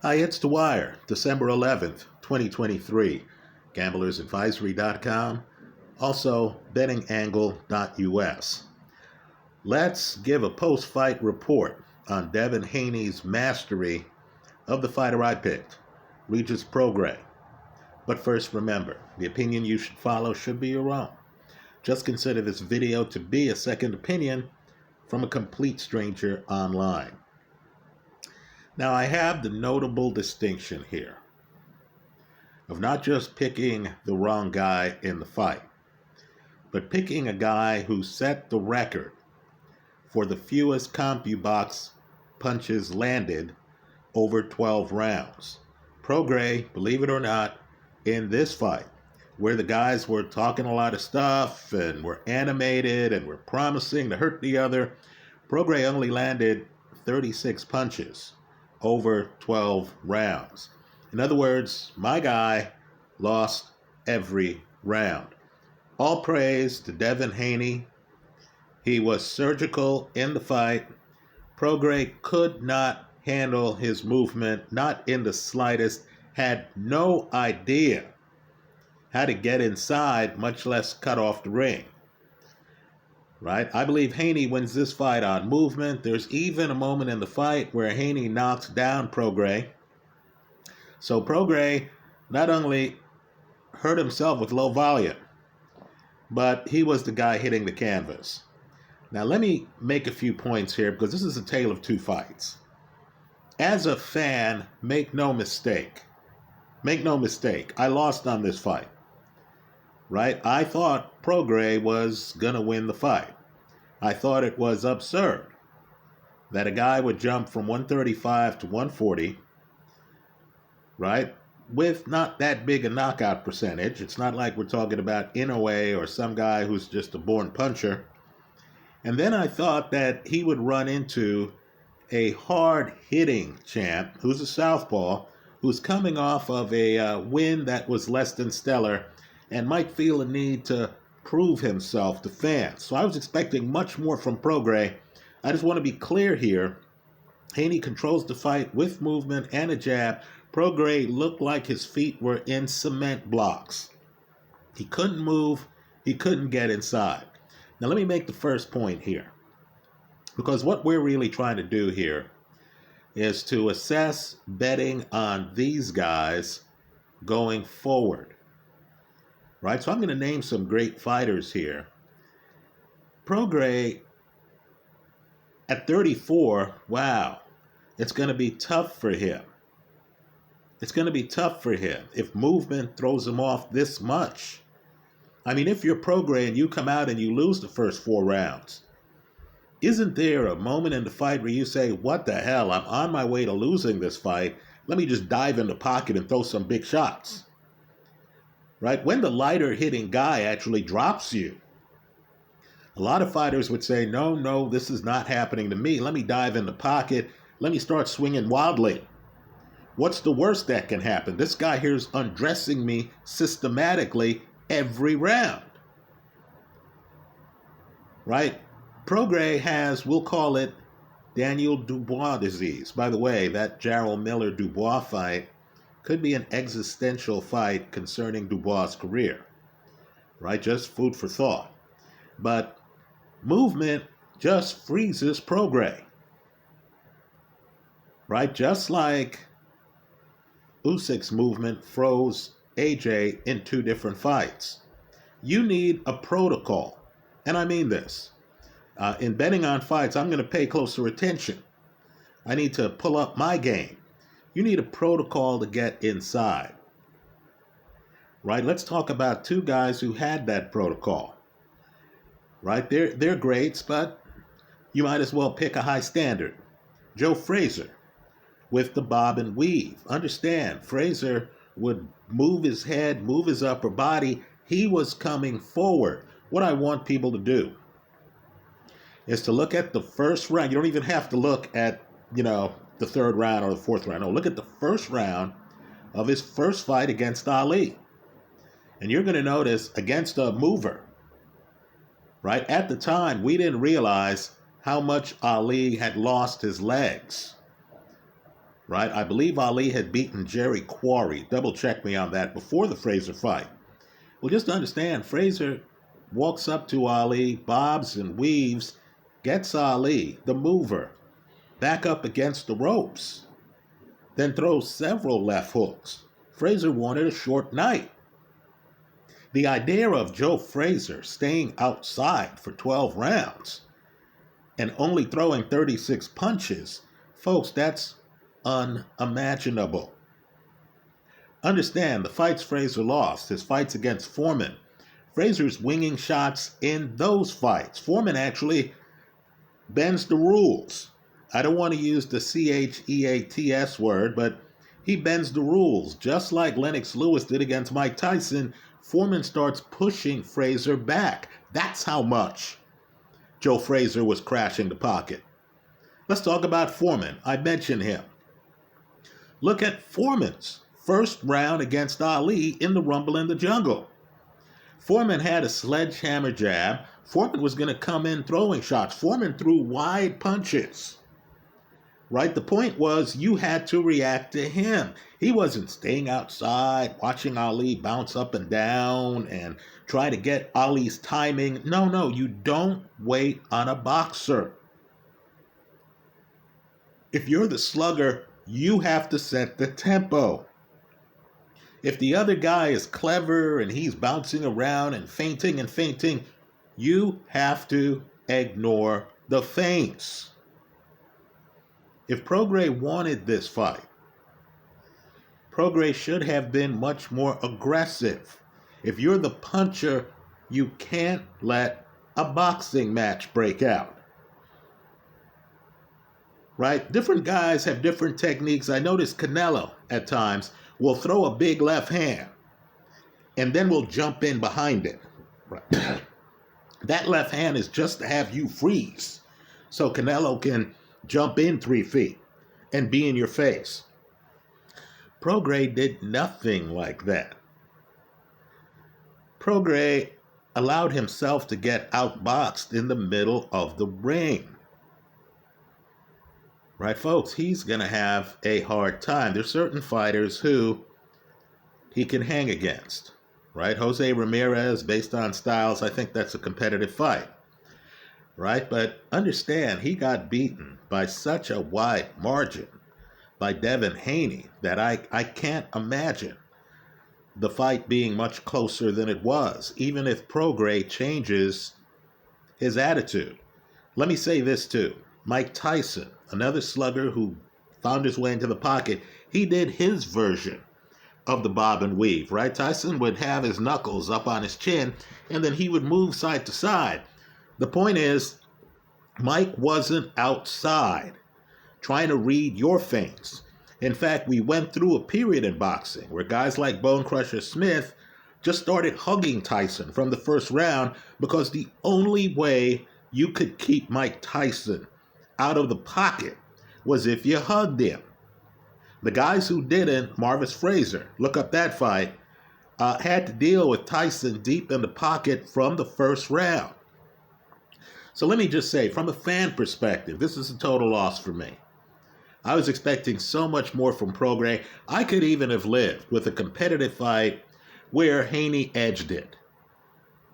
Hi, it's Dwyer, December 11th, 2023. GamblersAdvisory.com, also bettingangle.us. Let's give a post-fight report on Devin Haney's mastery of the fighter I picked, Regis Prograis. But first, remember, the opinion you should follow should be your own. Just consider this video to be a second opinion from a complete stranger online. Now, I have the notable distinction here of not just picking the wrong guy in the fight, but picking a guy who set the record for the fewest CompuBox punches landed over 12 rounds. Prograis, believe it or not, in this fight, where the guys were talking a lot of stuff and were animated and were promising to hurt the other, Prograis only landed 36 punches over 12 rounds. In other words, my guy lost every round. All praise to Devin Haney. He was surgical in the fight. Prograis could not handle his movement, not in the slightest, had no idea how to get inside, much less cut off the ring. Right? I believe Haney wins this fight on movement. There's even a moment in the fight where Haney knocks down Prograis. So Prograis not only hurt himself with low volume, but he was the guy hitting the canvas. Now let me make a few points here because this is a tale of two fights. As a fan, make no mistake. Make no mistake. I lost on this fight. Right? I thought Prograis was going to win the fight. I thought it was absurd that a guy would jump from 135 to 140, right, with not that big a knockout percentage. It's not like we're talking about Inoue or some guy who's just a born puncher. And then I thought that he would run into a hard-hitting champ who's a southpaw, who's coming off of a win that was less than stellar and might feel a need to prove himself to fans. So I was expecting much more from Prograis. I just want to be clear here. Haney controls the fight with movement and a jab. Prograis looked like his feet were in cement blocks. He couldn't move. He couldn't get inside. Now let me make the first point here, because what we're really trying to do here is to assess betting on these guys going forward. Right, so I'm going to name some great fighters here. Prograis at 34, wow, it's going to be tough for him. It's going to be tough for him if movement throws him off this much. I mean, if you're Prograis and you come out and you lose the first 4 rounds, isn't there a moment in the fight where you say, what the hell, I'm on my way to losing this fight. Let me just dive in the pocket and throw some big shots. Right? When the lighter hitting guy actually drops you, a lot of fighters would say, no, this is not happening to me. Let me dive in the pocket. Let me start swinging wildly. What's the worst that can happen? This guy here's undressing me systematically every round. Right? Prograis has, we'll call it Daniel Dubois disease. By the way, that Jarrell Miller-Dubois fight could be an existential fight concerning Dubois' career, right? Just food for thought. But movement just freezes Prograis, right? Just like Usyk's movement froze AJ in 2 different fights. You need a protocol, and I mean this. In betting on fights, I'm going to pay closer attention. I need to pull up my game. You need a protocol to get inside. Right? Let's talk about 2 guys who had that protocol. Right? They're greats, but you might as well pick a high standard. Joe Frazier with the bob and weave. Understand, Frazier would move his head, move his upper body. He was coming forward. What I want people to do is to look at the first round. You don't even have to look at, the 3rd round or the 4th round. No, look at the first round of his first fight against Ali. And you're going to notice against a mover, right? At the time, we didn't realize how much Ali had lost his legs. right? I believe Ali had beaten Jerry Quarry. Double check me on that before the Frazier fight. Well, just to understand, Frazier walks up to Ali, bobs and weaves, gets Ali, the mover, back up against the ropes, then throws several left hooks. Frazier wanted a short night. The idea of Joe Frazier staying outside for 12 rounds and only throwing 36 punches, folks, that's unimaginable. Understand, the fights Frazier lost, his fights against Foreman, Frazier's winging shots in those fights. Foreman actually bends the rules. I don't want to use the CHEATS word, but he bends the rules. Just like Lennox Lewis did against Mike Tyson, Foreman starts pushing Frazier back. That's how much Joe Frazier was crashing the pocket. Let's talk about Foreman. I mentioned him. Look at Foreman's first round against Ali in the Rumble in the Jungle. Foreman had a sledgehammer jab. Foreman was going to come in throwing shots. Foreman threw wide punches. Right? The point was you had to react to him. He wasn't staying outside, watching Ali bounce up and down and try to get Ali's timing. No, you don't wait on a boxer. If you're the slugger, you have to set the tempo. If the other guy is clever and he's bouncing around and feinting, you have to ignore the feints. If Prograis wanted this fight, Prograis should have been much more aggressive. If you're the puncher, you can't let a boxing match break out. Right? Different guys have different techniques. I notice Canelo at times will throw a big left hand and then will jump in behind it. Right. That left hand is just to have you freeze so Canelo can jump in 3 feet and be in your face. Prograis did nothing like that. Prograis allowed himself to get outboxed in the middle of the ring. Right, folks, he's going to have a hard time. There's certain fighters who he can hang against. Right? Jose Ramirez, based on styles, I think that's a competitive fight. Right? But understand, he got beaten by such a wide margin by Devin Haney that I can't imagine the fight being much closer than it was, even if Prograis changes his attitude. Let me say this too. Mike Tyson, another slugger who found his way into the pocket, he did his version of the bob and weave, right? Tyson would have his knuckles up on his chin, and then he would move side to side. The point is, Mike wasn't outside trying to read your feints. In fact, we went through a period in boxing where guys like Bone Crusher Smith just started hugging Tyson from the first round because the only way you could keep Mike Tyson out of the pocket was if you hugged him. The guys who didn't, Marvis Frazier, look up that fight, had to deal with Tyson deep in the pocket from the first round. So let me just say, from a fan perspective, this is a total loss for me. I was expecting so much more from Prograis. I could even have lived with a competitive fight where Haney edged it,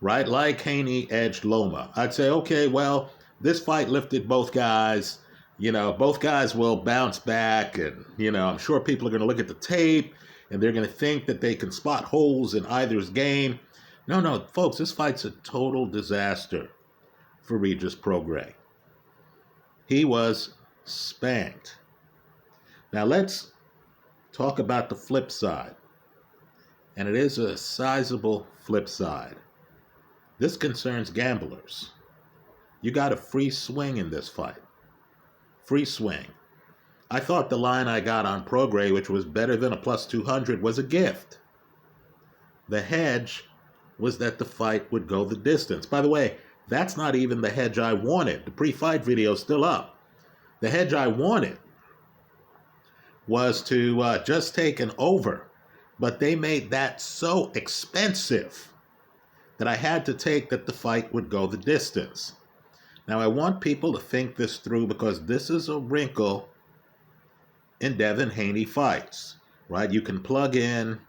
right? Like Haney edged Loma. I'd say, okay, well, this fight lifted both guys. You know, both guys will bounce back, and, you know, I'm sure people are going to look at the tape and they're going to think that they can spot holes in either's game. No, folks, this fight's a total disaster for Regis Prograis. He was spanked. Now let's talk about the flip side. And it is a sizable flip side. This concerns gamblers. You got a free swing in this fight. Free swing. I thought the line I got on Prograis, which was better than a plus 200, was a gift. The hedge was that the fight would go the distance. By the way, that's not even the hedge I wanted. The pre-fight video is still up. The hedge I wanted was to just take an over, but they made that so expensive that I had to take that the fight would go the distance. Now, I want people to think this through because this is a wrinkle in Devin Haney fights, right? You can plug in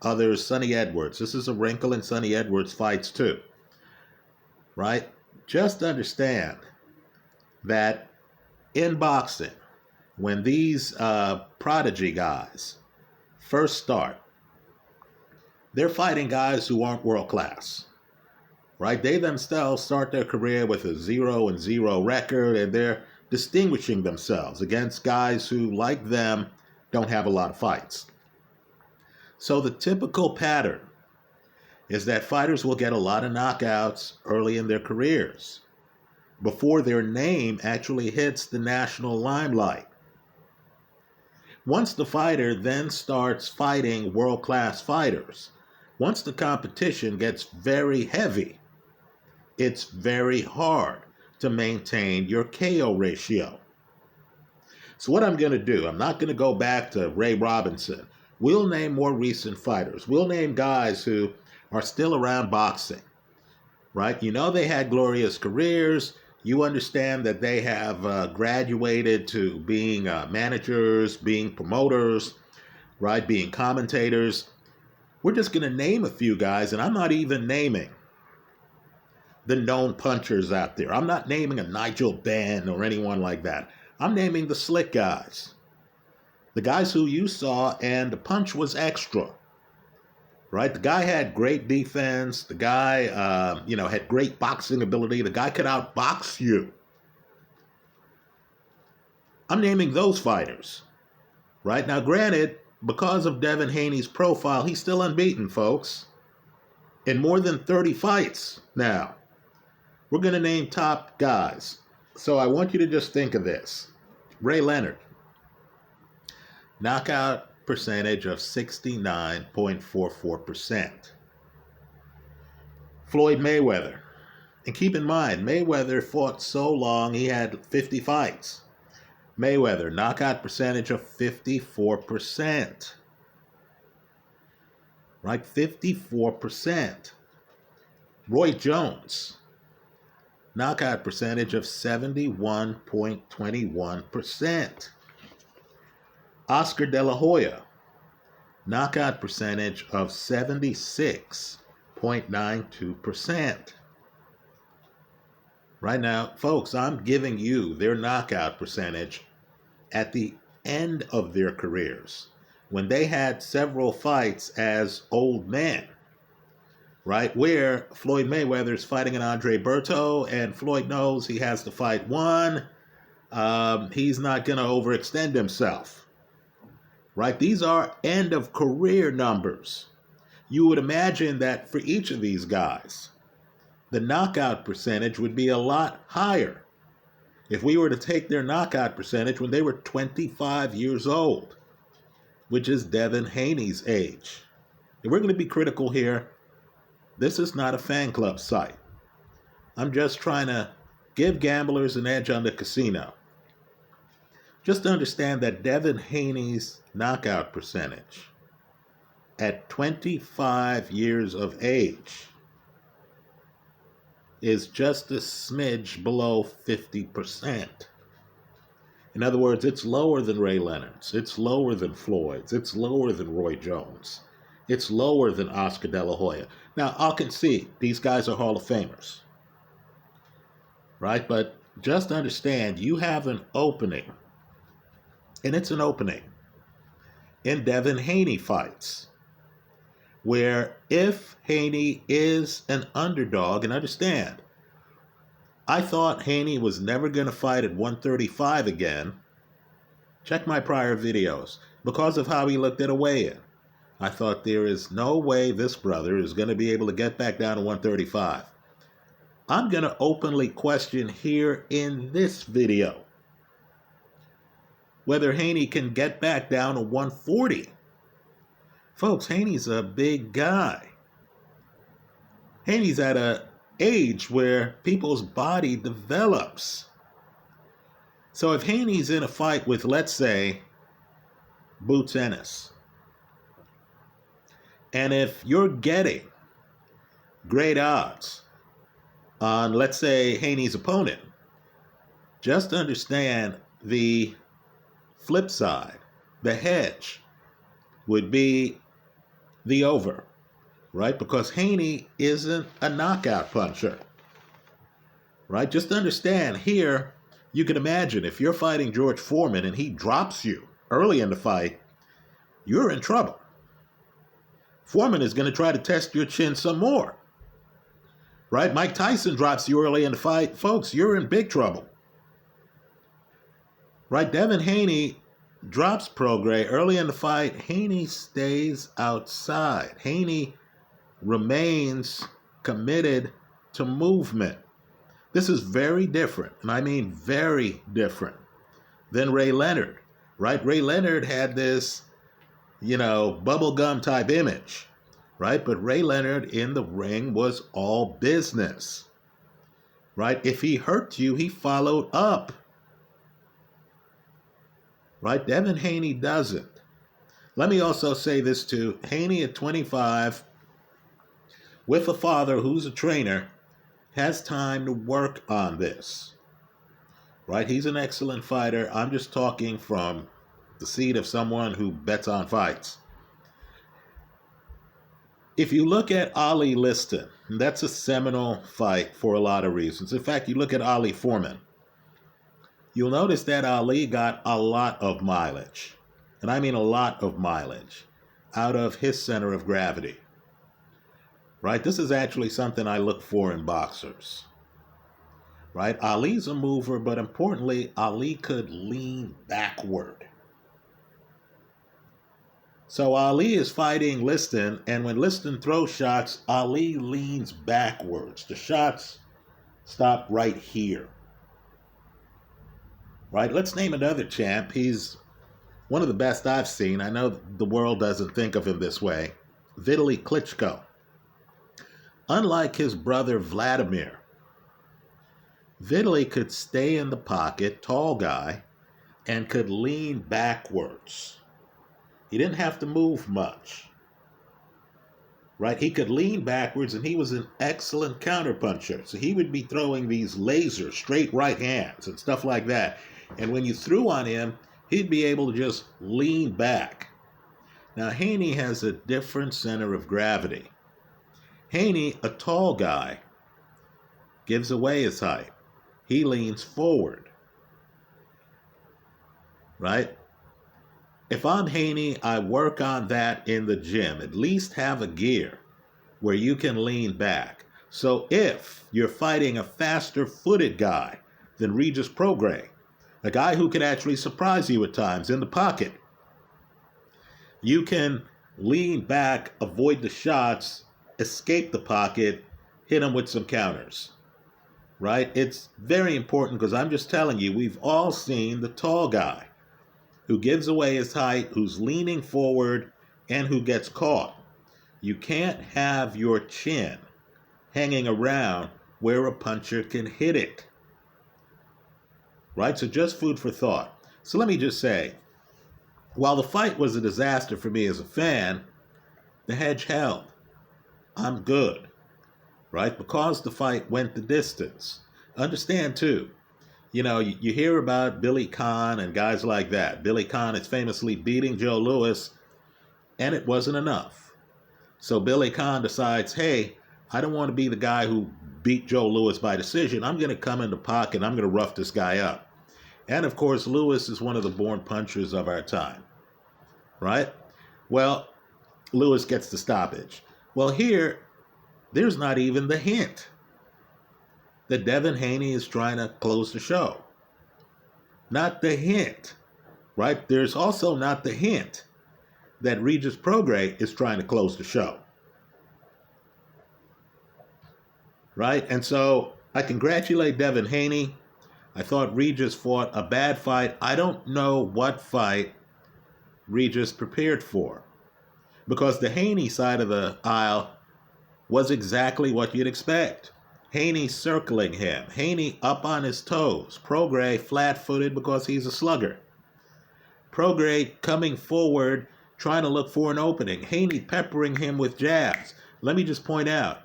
others, Sonny Edwards. This is a wrinkle in Sonny Edwards fights too, right? Just understand that in boxing, when these prodigy guys first start, they're fighting guys who aren't world class, right? They themselves start their career with a 0-0 record, and they're distinguishing themselves against guys who, like them, don't have a lot of fights. So the typical pattern is that fighters will get a lot of knockouts early in their careers before their name actually hits the national limelight. Once the fighter then starts fighting world-class fighters, once the competition gets very heavy, it's very hard to maintain your KO ratio. So what I'm going to do, I'm not going to go back to Ray Robinson. We'll name more recent fighters. We'll name guys who are still around boxing, right? You know they had glorious careers. You understand that they have graduated to being managers, being promoters, right? Being commentators. We're just going to name a few guys, and I'm not even naming the known punchers out there. I'm not naming a Nigel Benn or anyone like that. I'm naming the slick guys. The guys who you saw, and the punch was extra, right? The guy had great defense. The guy, had great boxing ability. The guy could outbox you. I'm naming those fighters, right? Now, granted, because of Devin Haney's profile, he's still unbeaten, folks, in more than 30 fights now. We're going to name top guys. So I want you to just think of this. Ray Leonard, knockout percentage of 69.44%. Floyd Mayweather. And keep in mind, Mayweather fought so long, he had 50 fights. Mayweather, knockout percentage of 54%. Right, 54%. Roy Jones, knockout percentage of 71.21%. Oscar De La Hoya, knockout percentage of 76.92%. Right now, folks, I'm giving you their knockout percentage at the end of their careers, when they had several fights as old men, right? Where Floyd Mayweather is fighting an Andre Berto, and Floyd knows he has to fight one. He's not going to overextend himself. Right? These are end of career numbers. You would imagine that for each of these guys, the knockout percentage would be a lot higher if we were to take their knockout percentage when they were 25 years old, which is Devin Haney's age. And we're going to be critical here. This is not a fan club site. I'm just trying to give gamblers an edge on the casino. Just understand that Devin Haney's knockout percentage at 25 years of age is just a smidge below 50%. In other words, it's lower than Ray Leonard's, it's lower than Floyd's, it's lower than Roy Jones, it's lower than Oscar De La Hoya. Now, I'll concede, these guys are Hall of Famers, right? But just understand, you have an opening, and it's an opening, in Devin Haney fights, where if Haney is an underdog, and understand, I thought Haney was never going to fight at 135 again. Check my prior videos. Because of how he looked at a weigh-in, I thought there is no way this brother is going to be able to get back down to 135. I'm going to openly question here in this video whether Haney can get back down to 140. Folks, Haney's a big guy. Haney's at an age where people's body develops. So if Haney's in a fight with, let's say, Boots Ennis, and if you're getting great odds on, let's say, Haney's opponent, just understand the flip side the hedge would be the over, right? Because Haney isn't a knockout puncher, right? Just understand here, you can imagine if you're fighting George Foreman and he drops you early in the fight, you're in trouble. Foreman is going to try to test your chin some more, right? Mike Tyson drops you early in the fight. Folks, you're in big trouble, right? Devin Haney drops Prograis early in the fight. Haney stays outside. Haney remains committed to movement. This is very different, and I mean very different, than Ray Leonard, right? Ray Leonard had this, bubblegum type image, right? But Ray Leonard in the ring was all business, right? If he hurt you, he followed up, right? Devin Haney doesn't. Let me also say this too. Haney at 25, with a father who's a trainer, has time to work on this, right? He's an excellent fighter. I'm just talking from the seat of someone who bets on fights. If you look at Ali Liston, that's a seminal fight for a lot of reasons. In fact, you look at Ali Foreman, you'll notice that Ali got a lot of mileage, and I mean a lot of mileage, out of his center of gravity, right? This is actually something I look for in boxers, right? Ali's a mover, but importantly, Ali could lean backward. So Ali is fighting Liston, and when Liston throws shots, Ali leans backwards. The shots stop right here. Right? Let's name another champ. He's one of the best I've seen. I know the world doesn't think of him this way. Vitaly Klitschko. Unlike his brother Vladimir, Vitaly could stay in the pocket, tall guy, and could lean backwards. He didn't have to move much, right? He could lean backwards, and he was an excellent counterpuncher. So he would be throwing these laser straight right hands and stuff like that. And when you threw on him, he'd be able to just lean back. Now, Haney has a different center of gravity. Haney, a tall guy, gives away his height. He leans forward, right? If I'm Haney, I work on that in the gym. At least have a gear where you can lean back. So if you're fighting a faster-footed guy than Regis Prograis, a guy who can actually surprise you at times in the pocket, you can lean back, avoid the shots, escape the pocket, hit him with some counters, right? It's very important because I'm just telling you, we've all seen the tall guy who gives away his height, who's leaning forward, and who gets caught. You can't have your chin hanging around where a puncher can hit it, right? So just food for thought. So let me just say, while the fight was a disaster for me as a fan, the hedge held. I'm good, right? Because the fight went the distance. Understand, too, you hear about Billy Conn and guys like that. Billy Conn is famously beating Joe Louis, and it wasn't enough. So Billy Conn decides, hey, I don't want to be the guy who beat Joe Louis by decision. I'm going to come in the pocket and I'm going to rough this guy up. And, of course, Louis is one of the born punchers of our time, right? Well, Louis gets the stoppage. Well, here, there's not even the hint that Devin Haney is trying to close the show. Not the hint, right? There's also not the hint that Regis Prograis is trying to close the show, right? And so I congratulate Devin Haney. I thought Regis fought a bad fight. I don't know what fight Regis prepared for, because the Haney side of the aisle was exactly what you'd expect. Haney circling him. Haney up on his toes. Prograis flat-footed because he's a slugger. Prograis coming forward, trying to look for an opening. Haney peppering him with jabs. Let me just point out,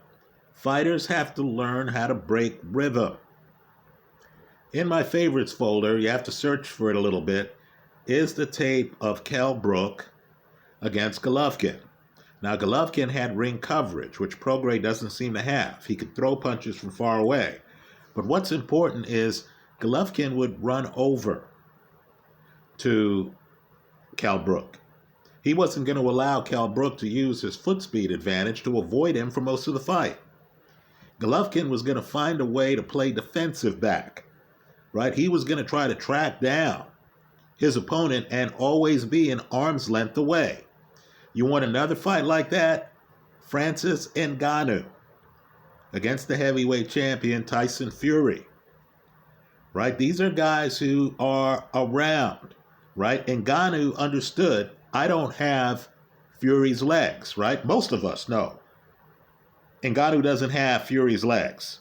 fighters have to learn how to break rhythm. In my favorites folder, you have to search for it a little bit, is the tape of Kell Brook against Golovkin. Now, Golovkin had ring coverage, which Prograis doesn't seem to have. He could throw punches from far away. But what's important is Golovkin would run over to Kell Brook. He wasn't going to allow Kell Brook to use his foot speed advantage to avoid him for most of the fight. Golovkin was going to find a way to play defensive back, right? He was going to try to track down his opponent and always be an arm's length away. You want another fight like that? Francis Ngannou against the heavyweight champion Tyson Fury, right? These are guys who are around, right? Ngannou understood, I don't have Fury's legs, right? Most of us know Ngannou doesn't have Fury's legs,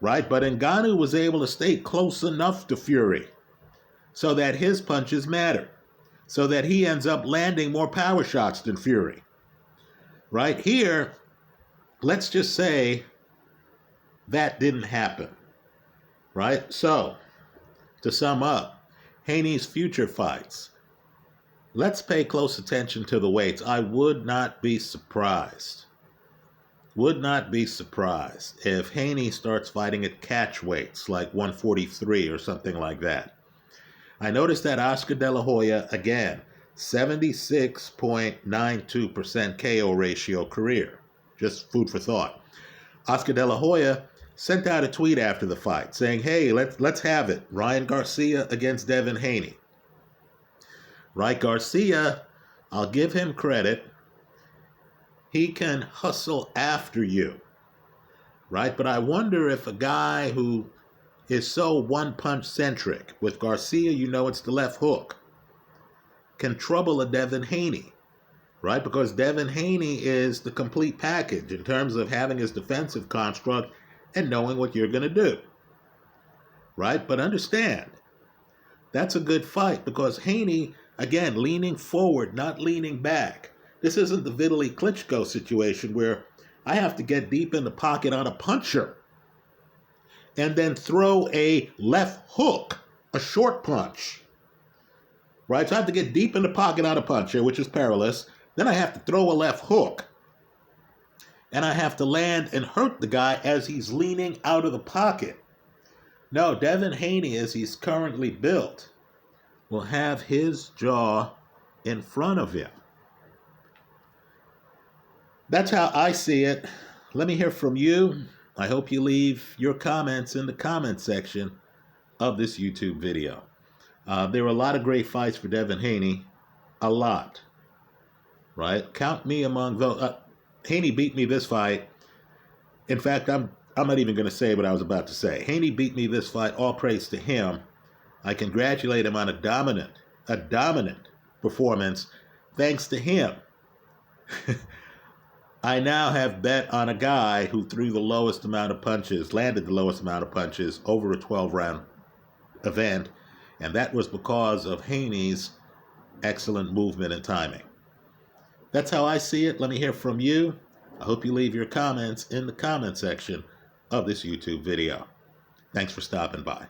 right? But Ngannou was able to stay close enough to Fury so that his punches matter, so that he ends up landing more power shots than Fury. Right here, let's just say that didn't happen, right? So, to sum up, Haney's future fights, let's pay close attention to the weights. I would not be surprised if Haney starts fighting at catch weights like 143 or something like that. I noticed that Oscar De La Hoya, again, 76.92% KO ratio career. Just food for thought. Oscar De La Hoya sent out a tweet after the fight saying, hey, let's have it. Ryan Garcia against Devin Haney. Right, Garcia, I'll give him credit. He can hustle after you, right? But I wonder if a guy who is so one-punch centric, with Garcia, you know it's the left hook, can trouble a Devin Haney, right? Because Devin Haney is the complete package in terms of having his defensive construct and knowing what you're going to do, right? But understand, that's a good fight because Haney, again, leaning forward, not leaning back. This isn't the Vitaly Klitschko situation where I have to get deep in the pocket on a puncher and then throw a left hook, a short punch, right? So I have to get deep in the pocket on a puncher, which is perilous. Then I have to throw a left hook, and I have to land and hurt the guy as he's leaning out of the pocket. No, Devin Haney, as he's currently built, will have his jaw in front of him. That's how I see it. Let me hear from you. I hope you leave your comments in the comment section of this YouTube video. There were a lot of great fights for Devin Haney. A lot. Right? Count me among those. Haney beat me this fight. In fact, I'm not even going to say what I was about to say. Haney beat me this fight. All praise to him. I congratulate him on a dominant performance. Thanks to him. I now have bet on a guy who threw the lowest amount of punches, landed the lowest amount of punches over a 12-round event, and that was because of Haney's excellent movement and timing. That's how I see it. Let me hear from you. I hope you leave your comments in the comment section of this YouTube video. Thanks for stopping by.